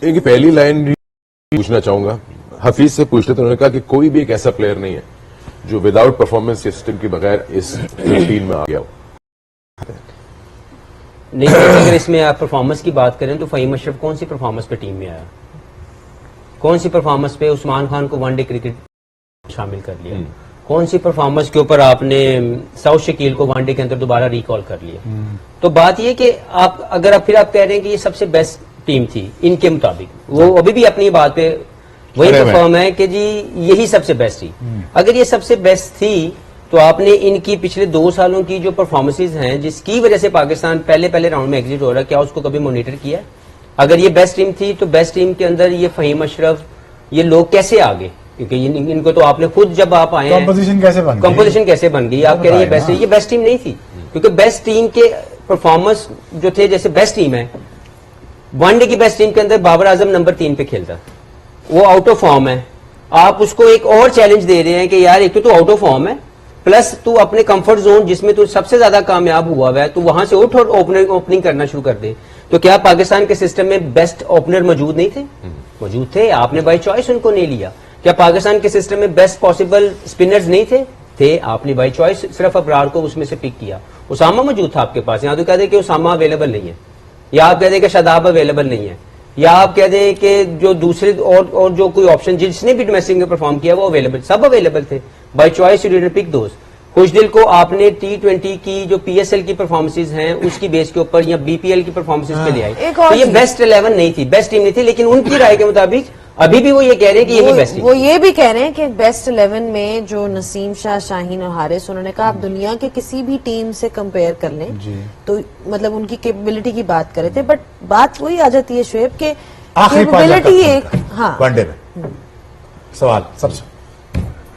ایک پہلی لائن پوچھنا چاہوں گا, حفیظ سے پوچھ رہے تو انہوں نے کہا کہ کوئی بھی ایک ایسا پلیئر نہیں ہے جو وداؤٹ پرفارمنس سسٹم کے بغیر اس ٹیم میں آ گیا ہو. نہیں, اگر اس میں آپ پرفارمنس کی بات کریں تو فہیم اشرف کون سی پرفارمنس پہ ٹیم میں آیا؟ کون سی پرفارمنس پہ عثمان خان کو ون ڈے کرکٹ شامل کر لیا؟ کون سی پرفارمنس کے اوپر آپ نے سعود شکیل کو ون ڈے کے اندر دوبارہ ریکال کر لیا؟ تو بات یہ کہ آپ اگر آپ کہہ رہے ہیں کہ یہ سب سے بیسٹ ٹیم تھی ان کے مطابق, وہ ابھی بھی اپنی بات پہ وہی پرفارم ہے کہ جی یہی سب سے بیسٹ تھی. اگر یہ سب سے بیسٹ تھی تو آپ نے ان کی پچھلے 2 سالوں کی جو پرفارمنسز ہیں جس کی وجہ سے پاکستان پہلے راؤنڈ میں ایگزٹ ہو رہا ہے, کیا اس کو کبھی مانیٹر کیا؟ اگر یہ بیسٹ ٹیم تھی تو بیسٹ ٹیم کے اندر یہ فہیم اشرف یہ لوگ کیسے آ گئے؟ کیونکہ ان کو تو آپ نے خود جب آپ آئے ہیں کمپوزیشن کیسے بن گئی, آپ کہہ رہے ہیں یہ بیسٹ ٹیم نہیں تھی. کیونکہ بیسٹ ٹیم کے پرفارمنس جو تھے, جیسے بیسٹ ٹیم ہے ون ڈے کی بیسٹ ٹیم کے اندر بابر اعظم نمبر 3 پہ کھیلتا, وہ آؤٹ آف فارم ہے. آپ اس کو ایک اور چیلنج دے رہے ہیں کہ یار ایک تو آؤٹ آف فارم ہے, پلس تو اپنے کمفرٹ زون جس میں تو سب سے زیادہ کامیاب ہوا ہے تو وہاں سے اٹھ اور اوپننگ کرنا شروع کر دے. تو کیا پاکستان کے سسٹم میں بیسٹ اوپنر موجود نہیں تھے؟ موجود تھے, آپ نے بائی چوائس ان کو نہیں لیا. کیا پاکستان کے سسٹم میں بیسٹ پاسبل اسپنرز نہیں تھے؟ آپ نے بائی چوائس صرف ابرار کو اس میں سے پک کیا. اسامہ موجود تھا آپ کے پاس, یہاں تو کہہ دیں کہ اسامہ اویلیبل نہیں ہے, یا آپ کہہ دیں کہ شاداب اویلیبل نہیں ہے, یا آپ کہہ دیں کہ جو دوسرے اور جو کوئی آپشن جس نے بھی ڈومیسٹک میں پرفارم کیا وہ اویلیبل, سب اویلیبل تھے. By choice you didn't pick those. خوش دل کو آپ نے T20 کی جو PSL کی پرفارمنسز ہیں اس کی بیس کے اوپر یا BPL کی پرفارمنسز پہ لے آئے, تو یہ بیسٹ 11 نہیں تھی, بیسٹ ٹیم نہیں تھی. لیکن ان کی رائے کے مطابق ابھی بھی وہ یہ کہہ رہے ہیں کہ یہی بیسٹ ٹیم. وہ یہ بھی کہہ رہے ہیں کہ بیسٹ 11 میں جو نسیم شاہ, شاہین اور حارث, انہوں نے کہا آپ دنیا کے کسی بھی ٹیم سے کمپیئر کر لیں تو مطلب ان کی کیپیبلٹی کی بات کر رہے تھے. بٹ بات وہی آ جاتی ہے شعیب کہ کیپیبلٹی ایک ون ڈے میں سوال سب سے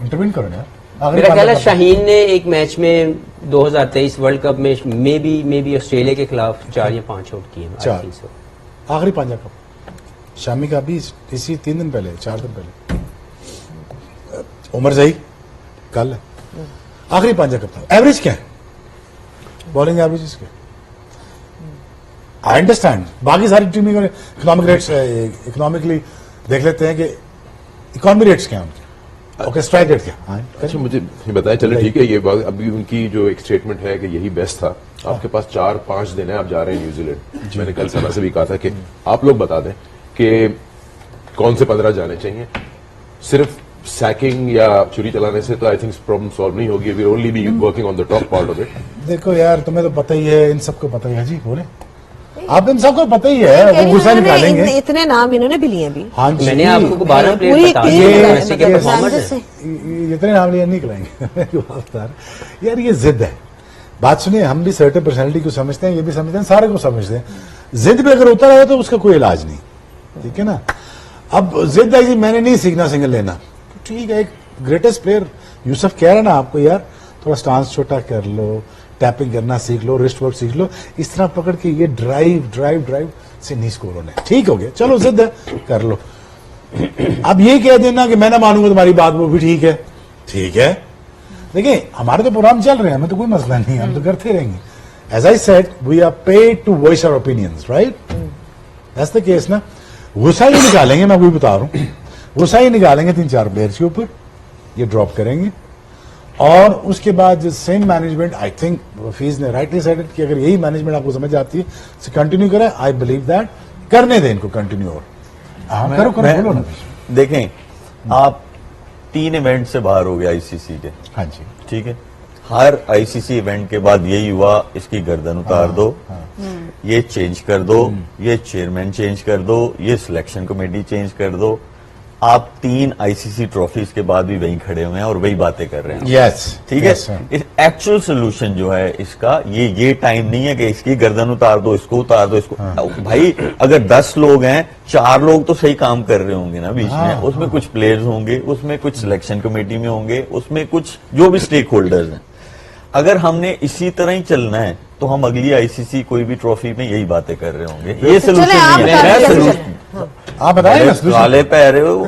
انٹروین کرو نا. میرا خیال ہے شاہین نے ایک میچ میں 2023 ورلڈ کپ میں میں بھی آسٹریلیا کے خلاف 4 یا 5 آؤٹ کیے. آخری پانچا کپ شامی کا بھی اسی 3 دن پہلے 4 دن پہلے عمر زئی کل ہے. آخری پانچا کپ تھا. ایوریج کیا ہے بالنگ ایوریج کے؟ آئی انڈرسٹینڈ باقی ساری ٹیمیں اکنامک ریٹس اکنامکلی دیکھ لیتے ہیں کہ اکانومی ریٹس کیا ہیں ان کے. اوکے اسٹرائک ریٹ کیا؟ اچھا مجھے بتائیں, چلے ٹھیک ہے, یہ بات ابھی ان کی جو ایک اسٹیٹمنٹ ہے کہ یہی بیسٹ تھا. آپ کے پاس 4-5 دن ہے, آپ جا رہے ہیں نیوزی لینڈ. میں نے کل سنا سے بھی کہا تھا کہ آپ لوگ بتا دیں کہ کون سے 15 جانے چاہیے. صرف سیکنگ یا چوری چلانے سے تو آئی تھنک پرابلم سالو نہیں ہوگی. We only be working on the top part of it. دیکھو یار تمہیں تو پتہ ہی ہے, ان سب کو پتہ ہی ہے. جی بولے آپ ان سب کو پتہ ہی ہے, وہ غصہ نکالیں گے. اتنے نام انہوں نے بھی لیے بھی. ہاں جی میں نے آپ کو 12 پلیئر بتا دیے, اتنے نام لیے نہیں کریں گے یار. یہ ضد ہے. بات سنیے, ہم بھی سرٹن پرسنالٹی کو سمجھتے ہیں, یہ بھی سمجھتے ہیں, سارے کو سمجھتے ہیں. ضد پہ اگر اتر آئے تو اس کا کوئی علاج نہیں, ٹھیک ہے نا. اب ضد ہے جی میں نے نہیں سیکھنا سنگل لینا, ٹھیک ہے. ایک گریٹسٹ پلیئر یوسف کہہ رہا نا آپ کو, یار تھوڑا سٹانس چھوٹا کر لو, ٹیپنگ کرنا سیکھ لو, ریسٹ ورک سیکھ لو. اس طرح پکڑ کے یہ ڈرائیو سے نہیں اسکور ہونے. ٹھیک ہو گیا, چلو ضد ہے کر لو. اب یہ کہہ دینا کہ میں نہ مانوں گا تمہاری بات, وہ بھی ٹھیک ہے. ٹھیک ہے, دیکھیں ہمارے تو پروگرام چل رہے ہیں, ہمیں تو کوئی مسئلہ نہیں, ہم تو کرتے رہیں گے. As I said we are paid to voice our opinions, right? That's the case نا. غصہ ہی نکالیں گے, میں وہی بتا رہا ہوں, غصہ ہی نکالیں گے 3-4 پلیئرس کے اوپر, یہ ڈراپ کریں گے. اور اس کے بعد same management, I think Hafeez نے رائٹلی سیڈ کہ اگر یہی مینجمنٹ آپ کو سمجھ آتی ہے کنٹینیو کریں. آئی بلیو دیٹ کرنے دیں ان کو کنٹینیو. اور کرو. دیکھیں آپ 3 ایونٹ سے باہر ہو گیا ICC کے. ہاں جی ٹھیک ہے, ہر ICC ایونٹ کے بعد یہی ہوا, اس کی گردن اتار دو, یہ چینج کر دو, یہ چیئرمین چینج کر دو, یہ سلیکشن کمیٹی چینج کر دو. آپ 3 ICC ٹرافیز کے بعد بھی وہیں کھڑے ہوئے ہیں اور وہی باتیں کر رہے ہیں. یس ٹھیک ہے. ایکچوئل سولوشن جو ہے اس کا, یہ ٹائم نہیں ہے کہ اس کی گردن اتار دو, اس کو اتار دو, اس کو. بھائی اگر 10 لوگ ہیں, 4 لوگ تو صحیح کام کر رہے ہوں گے نا بیچ میں. اس میں کچھ پلیئرز ہوں گے, اس میں کچھ سلیکشن کمیٹی میں ہوں گے, اس میں کچھ جو بھی اسٹیک ہولڈرز ہیں. اگر ہم نے اسی طرح ہی چلنا ہے تو ہم اگلی ICC کوئی بھی ٹرافی میں یہی باتیں کر رہے ہوں گے. یہ سولوشن نہیں ہے. آپ بتائیں کالے پہ رہے ہو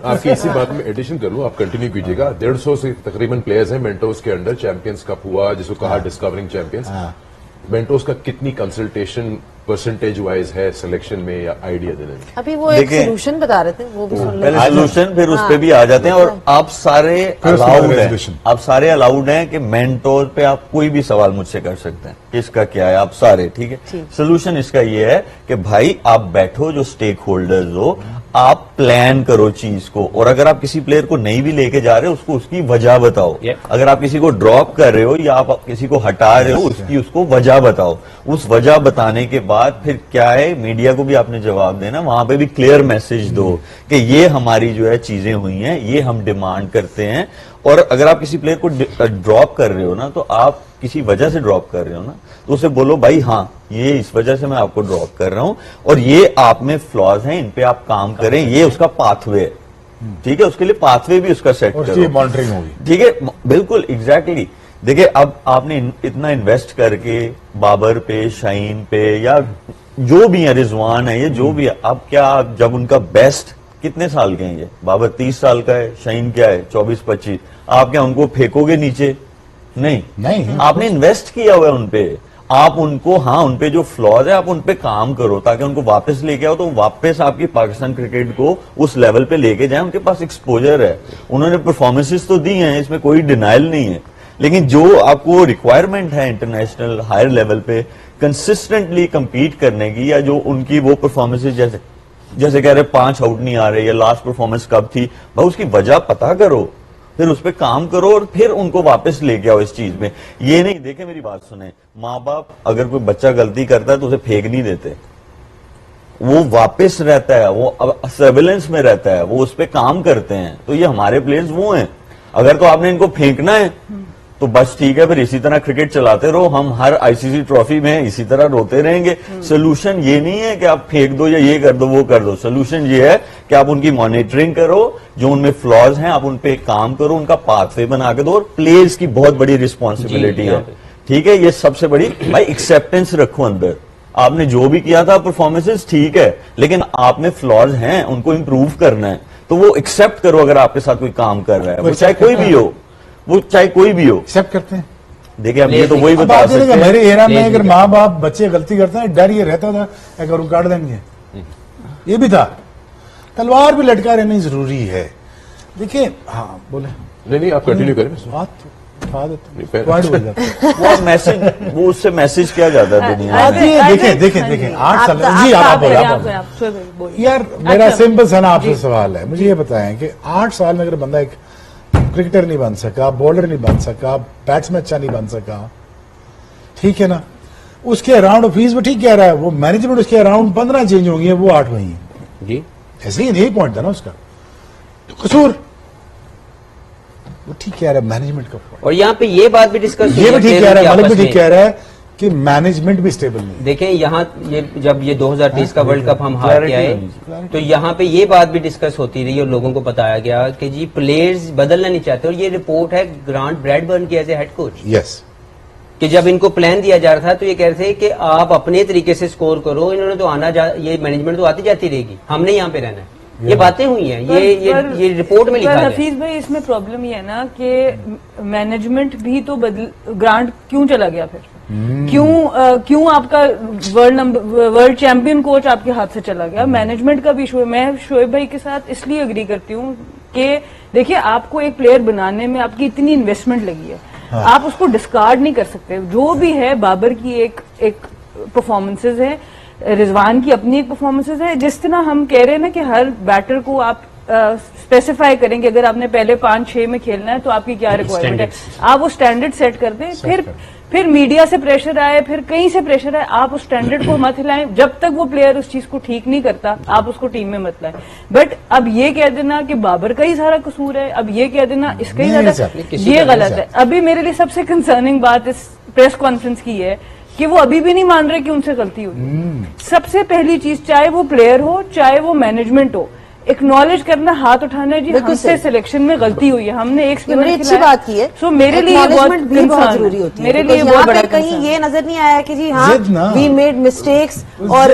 آپ کی اسی بات میں ایڈیشن کر لوں, آپ کنٹینیو کیجیے گا. 150 سے تقریباً پلیئرز ہیں منٹوز کے انڈر. چیمپئنز کپ ہوا جس کو کہا ڈسکورنگ چیمپئنز. मेंटोर्स का कितनी कंसल्टेशन परसेंटेज वाइज है सिलेक्शन में या आइडिया देने में? अभी वो एक देखिए, सोल्यूशन बता रहे थे, वो भी सुन पहले लेते सोल्यूशन, फिर उस पे भी आ जाते हैं। और आप सारे फिर उसके बाद अलाउड हैं, resolution। आप सारे अलाउड हैं कि मेंटोर पे आप कोई भी सवाल मुझसे कर सकते हैं, इसका क्या है, आप सारे ठीक है। ठीक। सोल्यूशन इसका ये है कि भाई आप बैठो, जो स्टेक होल्डर्स हो, आप प्लान करो चीज को, और अगर आप किसी प्लेयर को नहीं भी लेके जा रहे हो उसको उसकी वजह बताओ। अगर आप किसी को ड्रॉप कर रहे हो या आप किसी को हटा रहे हो उसकी उसको वजह बताओ। उस वजह बताने के बाद फिर क्या है, मीडिया को भी आपने जवाब देना, वहां पे भी क्लियर मैसेज दो कि ये हमारी जो है चीजें हुई हैं, ये हम डिमांड करते हैं। और अगर आप किसी प्लेयर को ड्रॉप कर रहे हो ना, तो आप किसी वजह से ड्रॉप कर रहे हो ना, तो उसे बोलो भाई हाँ ये इस वजह से मैं आपको ड्रॉप कर रहा हूं और ये आप में फ्लॉज हैं, इन पे आप काम करें, ये उसका पाथवे है, ठीक है। उसके लिए पाथवे भी उसका सेट और करो, ये मॉनिटरिंग होगी, ठीक है, बिल्कुल एग्जैक्टली। देखिए अब आपने इतना इन्वेस्ट करके बाबर पे, शाहीन पे, या जो भी है, रिजवान है, ये जो भी है, अब क्या जब उनका बेस्ट, कितने साल के हैं ये, बाबर 30 साल का है, शाहीन क्या है 24-25, आप क्या उनको फेंकोगे नीचे? नहीं, आपने इन्वेस्ट किया हुआ है उनपे, आप उनको, हाँ उनपे जो फ्लॉज है आप उनपे काम करो ताकि उनको वापस लेके आओ, तो वापस आपकी पाकिस्तान क्रिकेट को उस लेवल पे लेके जाए। उनके पास एक्सपोजर है, उन्होंने परफॉर्मेंसेस तो दी हैं, इसमें कोई डिनाइल नहीं है, लेकिन जो आपको रिक्वायरमेंट है इंटरनेशनल हायर लेवल पे कंसिस्टेंटली compete करने की, या जो उनकी वो परफॉर्मेंसेस जैसे कह रहे 5 आउट नहीं आ रहे, या लास्ट परफॉर्मेंस कब थी, भाई उसकी वजह पता करो, फिर उस पर काम करो और फिर उनको वापस लेके आओ इस चीज में। ये नहीं, देखे मेरी बात सुने, माँ बाप अगर कोई बच्चा गलती करता है तो उसे फेंक नहीं देते, वो वापस रहता है, वो सर्विलेंस में रहता है, वो उस पर काम करते हैं। तो ये हमारे प्लेयर्स वो हैं, अगर तो आपने इनको फेंकना है तो बस ठीक है, फिर इसी तरह क्रिकेट चलाते रहो, हम हर आईसीसी ट्रॉफी में इसी तरह रोते रहेंगे। सोल्यूशन ये नहीं है कि आप फेंक दो या ये कर दो वो कर दो, सोल्यूशन ये है कि आप उनकी मॉनिटरिंग करो, जो उनमें फ्लॉज हैं आप उन पे काम करो, उनका पाथवे बना के दो, और प्लेयर्स की बहुत बड़ी रिस्पॉन्सिबिलिटी है, ठीक है, ये सबसे बड़ी। भाई एक्सेप्टेंस रखो अंदर, आपने जो भी किया था परफॉर्मेंसेस ठीक है, लेकिन आप में फ्लॉज हैं, उनको इंप्रूव करना है, तो वो एक्सेप्ट करो। अगर आपके साथ कोई काम कर रहा है, वो चाहे कोई भी हो, वो चाहे कोई भी हो, एक्सेप्ट करते हैं। देखिए अब ये तो वही अब बता आप सकते देखिए, हैं। मेरे एरा में अगर माँ बाप बच्चे गलती करते हैं, डर ये रहता था अगर उनको काट देंगे, ये भी था, तलवार भी लटका रहनी जरूरी है। देखिए हाँ बोले, नहीं आप कंटिन्यू करें। बात उठा देते नहीं, पहले- पॉइंट बोल जाते हैं। वो मैसेज, वो उससे मैसेज किया जाता है दुनिया अब में। ये देखें 8 साल जी आप बोलो यार, मेरा सिंपल सा ना आपसे सवाल है, मुझे ये बताएं कि 8 साल में अगर बंदा एक क्रिकेटर नहीं बन सका, बॉलर नहीं बन सका, बैट्समैन अच्छा नहीं बन सका, ठीक है ना, उसके अराउंड फीस भी ठीक कह रहा है, वो मैनेजमेंट उसके अराउंड 15 चेंज होंगी है, वो 8 वही है जी, ऐसे ही, यही पॉइंट था ना उसका, तो कसूर वो ठीक कह रहा है मैनेजमेंट का, और यहाँ पे ये बात भी डिस्कस ये भी ठीक कह रहा है, मालिक भी ठीक कह रहा है कि मैनेजमेंट भी स्टेबल नहीं है। देखें यहाँ ये जब ये 2023 का वर्ल्ड कप हम हार के आए, तो यहाँ पे ये बात भी डिस्कस होती रही और लोगों को बताया गया कि जी प्लेयर्स बदलना नहीं चाहते, और ये रिपोर्ट है ग्रांट ब्रैडबर्न की as a head coach, yes, कि जब इनको प्लान दिया जा रहा था तो ये कह रहे थे कि आप अपने तरीके से स्कोर करो, इन्होंने तो ये मैनेजमेंट तो आती जाती रहेगी, हमने यहाँ पे रहना है, ये बातें हुई हैं, ये रिपोर्ट में लिखा है। हफीज भाई इसमें प्रॉब्लम ये है ना कि मैनेजमेंट भी तो ग्रांट क्यों चला गया फिर, क्यों आपका वर्ल्ड चैंपियन कोच आपके हाथ से चला गया, मैनेजमेंट का भी इशू है। मैं शोएब भाई के साथ इसलिए अग्री करती हूँ कि देखिए आपको एक प्लेयर बनाने में आपकी इतनी इन्वेस्टमेंट लगी है, आप उसको डिस्कार्ड नहीं कर सकते। जो भी है, बाबर की एक परफॉर्मेंसेज है, रिजवान की अपनी एक परफॉर्मेंसेज है, जिस तरह हम कह रहे हैं ना कि हर बैटर को आप स्पेसिफाई करेंगे, अगर आपने पहले 5-6 में खेलना है तो आपकी क्या रिक्वायरमेंट है, आप वो स्टैंडर्ड सेट कर दें, फिर मीडिया से प्रेशर आए, फिर कहीं से प्रेशर आए, आप उस स्टैंडर्ड को मत हिलाएं। जब तक वो प्लेयर उस चीज को ठीक नहीं करता, आप उसको टीम में मत लाएं। बट अब ये कह देना कि बाबर का ही सारा कसूर है, अब ये कह देना इसका ही ज्यादा, ये गलत है। अभी मेरे लिए सबसे कंसर्निंग बात इस प्रेस कॉन्फ्रेंस की है कि वो अभी भी नहीं मान रहे कि उनसे गलती हुई। सबसे पहली चीज, चाहे वो प्लेयर हो चाहे वो मैनेजमेंट हो, एक्नॉलेज करना, हाथ उठाना है, जी हमसे सिलेक्शन में गलती हुई है, हमने एक बड़ी अच्छी बात की है। सो मेरे लिए भी बहुत जरूरी होती है, मेरे लिए यहाँ पे कहीं ये नजर नहीं आया कि जी हाँ वी मेड मिस्टेक्स, और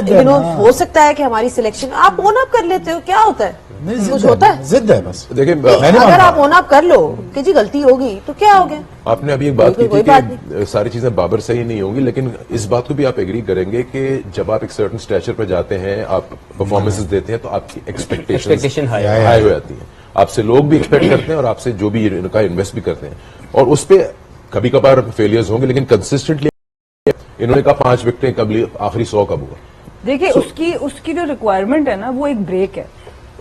हो सकता है कि हमारी सिलेक्शन, आप ओन अप कर लेते हो, क्या होता है, नहीं, कुछ होता है? जिद है बस। देखिए अगर आप ओन अप कर लो कि जी गलती होगी तो क्या हो गया? आपने अभी एक बात की कोई थी बात कि सारी चीजें बाबर सही नहीं होंगी, लेकिन इस बात को भी आप एग्री करेंगे कि जब आप एक सर्टन स्टैचर पे जाते हैं, आप परफॉर्मेंसेस देते हैं, तो आपकी Expectation एक्सपेक्टेशन high हाई हो जाती है। आपसे लोग भी एक्सपेक्ट करते हैं और आपसे जो भी इनका इन्वेस्ट भी करते हैं, और उस पे कभी कभार फेलियर्स होंगे, लेकिन कंसिस्टेंटली इन्होंने कहा 5 विकेटें कब ली, आखिरी 100 कब हुआ? देखिए उसकी जो रिक्वायरमेंट है ना वो एक ब्रेक है।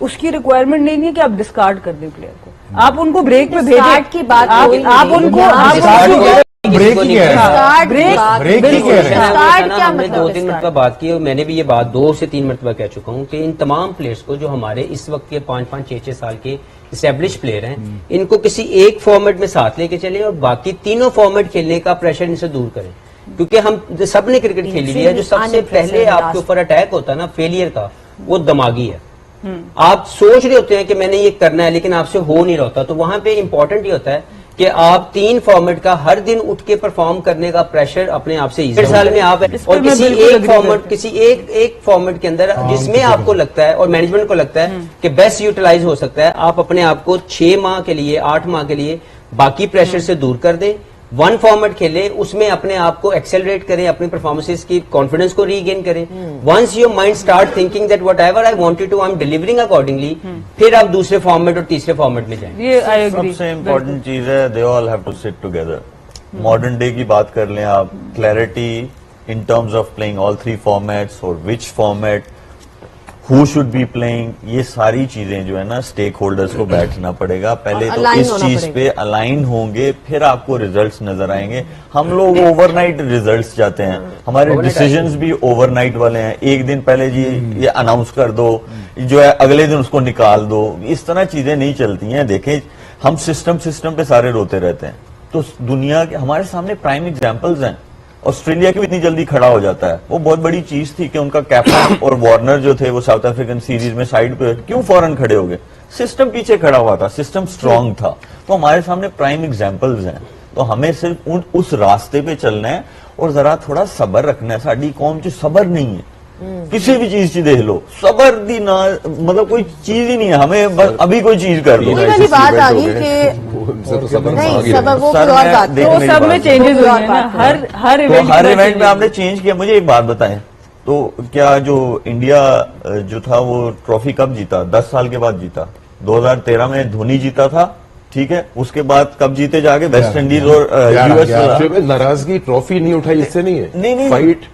उसकी रिक्वायरमेंट नहीं है कि आप डिस्कार्ड कर दें प्लेयर को, आप उनको ब्रेक पे भेजें। Discard की बात आप कोई नहीं आप है। उनको यहाँ आप discard उनको- ब्रेक ही कह रहे हैं, Discard ब्रेक- की बात- ब्रेक ही कह रहे हैं। Discard क्या हमने मतलब 2-3 discard? मरतबा बात की और मैंने भी ये बात 2 से 3 मरतबा कह चुका हूँ कि इन तमाम प्लेयर्स को जो हमारे इस वक्त के 5-5, 6-6 साल के इस्टेब्लिश प्लेयर हैं, इनको किसी एक फॉर्मेट में साथ लेके चले और बाकी तीनों फॉर्मेट खेलने का प्रेशर इनसे दूर करें, क्योंकि हम सब ने क्रिकेट खेली हुई है। जो सबसे पहले आपके ऊपर अटैक होता है ना फेलियर का, वो दिमागी है। आप सोच रहे होते हैं कि मैंने ये करना है, लेकिन आपसे हो नहीं रहा होता। तो वहां पे इंपॉर्टेंट ये होता है कि आप 3 फॉर्मेट का हर दिन उठ के परफॉर्म करने का प्रेशर अपने आप से इस साल में आप इस पे और मैं किसी बिल्कुल एक agree फॉर्मेट करती हूँ। किसी एक फॉर्मेट के अंदर जिसमें आपको लगता है और मैनेजमेंट को लगता है कि बेस्ट यूटिलाइज हो सकता है, आप अपने आप को 6 माह के लिए 8 माह के लिए बाकी प्रेशर से दूर कर दें। 1 फॉर्मेट खेले, उसमें अपने आप को एक्सेलरेट करें, अपनी परफॉर्मेंसेस की कॉन्फिडेंस को रीगेन करें। Once your mind start thinking that whatever I wanted to I am delivering accordingly, फिर आप दूसरे फॉर्मेट और तीसरे फॉर्मेट में जाएं। ये आई एग्री। सबसे इम्पोर्टेंट चीज है they all have to sit together. Modern day की बात कर लें आप, clarity in terms of playing all 3 formats और which format, who should be playing, ये सारी चीजें जो है ना स्टेक होल्डर्स को बैठना पड़ेगा। पहले तो Align इस होना चीज पड़ेगा। पे अलाइन होंगे, फिर आपको रिजल्ट्स नजर आएंगे। हम लोग ओवरनाइट रिजल्ट्स चाहते हैं, हमारे डिसीजंस भी ओवरनाइट वाले हैं। एक दिन पहले जी ये अनाउंस कर दो, जो है अगले दिन उसको निकाल दो, इस तरह चीजें नहीं चलती हैं। देखें हम सिस्टम पे सारे रोते रहते हैं, तो दुनिया के हमारे सामने प्राइम एग्जाम्पल्स हैं। ऑस्ट्रेलिया क्यों इतनी जल्दी खड़ा हो जाता है, वो बहुत बड़ी चीज थी कि उनका कैप्टन और वार्नर जो थे वो साउथ अफ्रीकन सीरीज में साइड पे क्यों फौरन खड़े हो गए, सिस्टम पीछे खड़ा हुआ था, सिस्टम स्ट्रांग था। तो हमारे सामने प्राइम एग्जाम्पल्स हैं, तो हमें सिर्फ उस रास्ते पे चलना है और जरा थोड़ा सबर रखना है। साडी कौम च सबर नहीं है, किसी भी चीज ची देख लो सबर दी ना, मतलब कोई चीज ही नहीं है। हमें बस अभी कोई चीज कर दो। वही वाली बात आ गई कि उनसे तो सबर नहीं मांग ही सब रहे वो सर, कोई और मैं बात देख- है। तो मेरी सब बात में है। चेंजेस हुए तो हैं ना, हर तो इवेंट हर इवेंट में आपने चेंज किया। मुझे एक बात बताएं, तो क्या जो इंडिया जो था वो ट्रॉफी कब जीता? 10 साल के बाद जीता। 2013 में धोनी जीता था, ठीक है। उसके बाद कब जीते जाके? वेस्ट इंडीज और यूएस। जो नाराजगी ट्रॉफी नहीं उठाई इससे नहीं है, नहीं। फाइट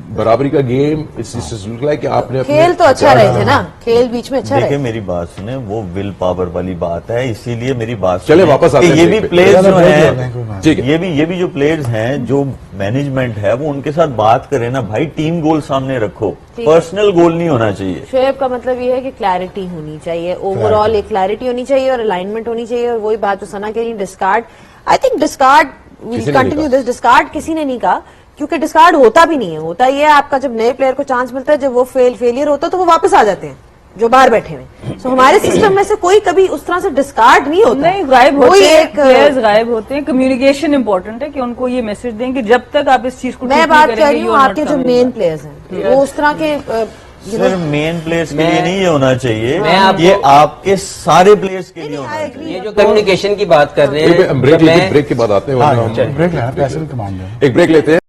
बराबरी का गेम, इससे लुक लाइक कि आपने अपने- खेल तो अच्छा रहे थे ना, खेल बीच में अच्छा देखिए रहे। मेरी बात सुने, वो विल पावर वाली बात है, इसीलिए मेरी बात चले सुने वापस आते कि हैं ये break भी पे। प्लेयर्स जो ठीक हैं, ठीक है। ये भी जो प्लेयर्स हैं, जो मैनेजमेंट है, वो उनके साथ बात करे ना भाई, टीम गोल सामने रखो, ठीक है। पर्सनल गोल नहीं होना चाहिए। शोएब का मतलब ये है कि क्लैरिटी होनी चाहिए, ओवरऑल एक क्लैरिटी होनी चाहिए और अलाइनमेंट होनी चाहिए। और वही बात जो सना कह रही, डिस्कार्ड, आई थिंक डिस्कार्ड किसी ने नहीं कंटिन्यू कहा। दिस, डिस्कार्ड किसी ने नहीं कहा, क्योंकि डिस्कार्ड होता भी नहीं है। होता ये है आपका जब नए प्लेयर को चांस मिलता है, जब वो फेलियर होता है तो वो वापस आ जाते हैं जो बाहर बैठे हुए। सो हमारे सिस्टम में से कोई कभी उस तरह से डिस्कार्ड नहीं होता। नहीं, गायब वही होते हैं, एक प्लेयर्स गायब होते हैं। कम्युनिकेशन इंपॉर्टेंट है कि उनको ये मैसेज दें कि जब तक आप इस चीज को मैं ठीक बात नहीं कर रही करेंगे, हूँ you are आपके not जो coming मेन back. प्लेयर्स हैं, वो उस तरह के सिर्फ मेन प्लेयर्स के लिए मैं- नहीं ये होना चाहिए, मैं आपको- ये आपके सारे प्लेयर्स के लिए होना चाहिए। ये जो कम्युनिकेशन की बात कर रहे एक हैं, ब्रेक जब मैं- लेते, ब्रेक की बात आते हैं, हाँ, वरना हम ब्रेक लेना, पैसे भी कमांड है। एक ब्रेक लेते हैं।